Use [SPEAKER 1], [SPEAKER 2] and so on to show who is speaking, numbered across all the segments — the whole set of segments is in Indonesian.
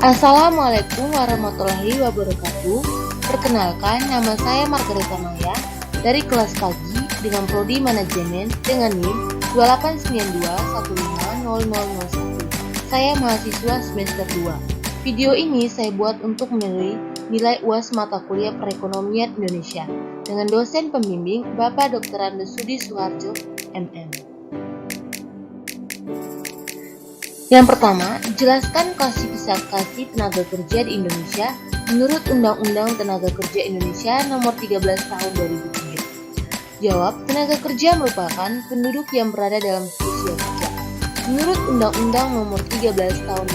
[SPEAKER 1] Assalamualaikum warahmatullahi wabarakatuh. Perkenalkan, nama saya Margareta Maya dari kelas pagi dengan prodi manajemen dengan NIM 2892150001. Saya mahasiswa semester 2. Video ini saya buat untuk menilai nilai UAS mata kuliah Perekonomian Indonesia dengan dosen pembimbing Bapak Dr. Andes Sudi Suharjo, MM. Yang pertama, jelaskan klasifikasi tenaga kerja di Indonesia menurut Undang-Undang Tenaga Kerja Indonesia Nomor 13 Tahun 2003. Jawab, tenaga kerja merupakan penduduk yang berada dalam usia kerja. Menurut Undang-Undang Nomor 13 Tahun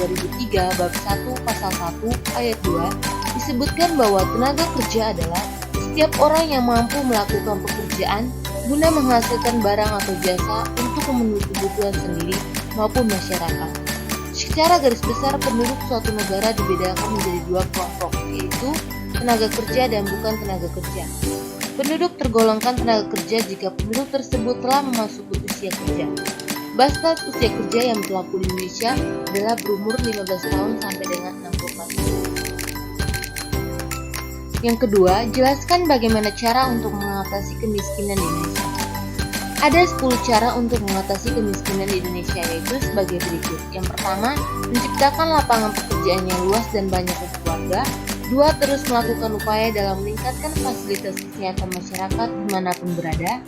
[SPEAKER 1] 2003 Bab 1 Pasal 1 Ayat 2 disebutkan bahwa tenaga kerja adalah setiap orang yang mampu melakukan pekerjaan guna menghasilkan barang atau jasa untuk memenuhi kebutuhan sendiri maupun masyarakat. Secara garis besar, penduduk suatu negara dibedakan menjadi dua kelompok, yaitu tenaga kerja dan bukan tenaga kerja. Penduduk tergolongkan tenaga kerja jika penduduk tersebut telah memasuki usia kerja. Batas usia kerja yang berlaku di Indonesia adalah berumur 15 tahun sampai dengan 64 tahun. Yang kedua, jelaskan bagaimana cara untuk mengatasi kemiskinan di Indonesia. Ada 10 cara untuk mengatasi kemiskinan di Indonesia, yaitu sebagai berikut. Yang pertama, menciptakan lapangan pekerjaan yang luas dan banyak untuk warga. 2. Terus melakukan upaya dalam meningkatkan fasilitas kesehatan masyarakat dimanapun berada.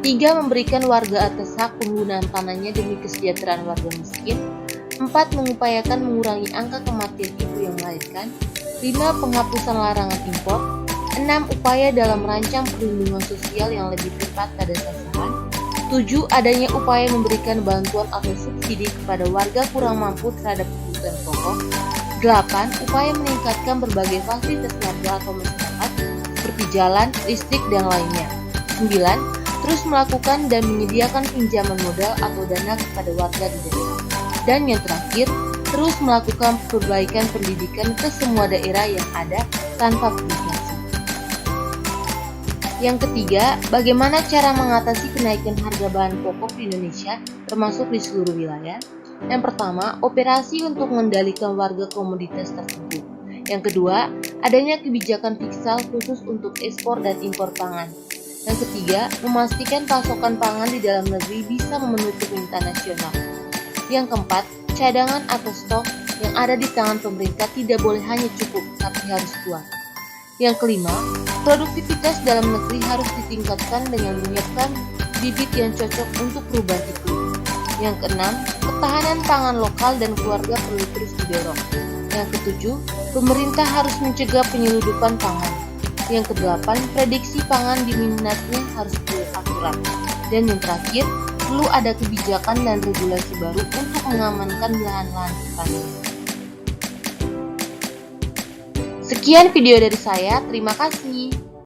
[SPEAKER 1] 3. Memberikan warga atas hak penggunaan tanahnya demi kesejahteraan warga miskin. 4. Mengupayakan mengurangi angka kematian ibu yang melahirkan. 5. Penghapusan larangan impor. 6. Upaya dalam merancang perlindungan sosial yang lebih tepat pada sasaran. 7. Adanya upaya memberikan bantuan atau subsidi kepada warga kurang mampu terhadap kebutuhan pokok. 8. Upaya meningkatkan berbagai fasilitas warga atau masyarakat seperti jalan, listrik, dan lainnya. 9. Terus melakukan dan menyediakan pinjaman modal atau dana kepada warga di daerah. Dan yang terakhir, terus melakukan perbaikan pendidikan ke semua daerah yang ada tanpa publikasi. Yang ketiga, bagaimana cara mengatasi kenaikan harga bahan pokok di Indonesia termasuk di seluruh wilayah? Yang pertama, operasi untuk mengendalikan warga komoditas tersebut. Yang kedua, adanya kebijakan fiskal khusus untuk ekspor dan impor pangan. Yang ketiga, memastikan pasokan pangan di dalam negeri bisa memenuhi permintaan nasional. Yang keempat, cadangan atau stok yang ada di tangan pemerintah tidak boleh hanya cukup, tapi harus kuat. Yang kelima, produktivitas dalam negeri harus ditingkatkan dengan menyiapkan bibit yang cocok untuk perubahan iklim. Yang keenam, ketahanan pangan lokal dan keluarga perlu terus didorong. Yang ketujuh, pemerintah harus mencegah penyeludupan pangan. Yang kedelapan, prediksi pangan di minatnya harus akurat. Dan yang terakhir, perlu ada kebijakan dan regulasi baru untuk mengamankan lahan-lahan pertanian. Sekian video dari saya, terima kasih.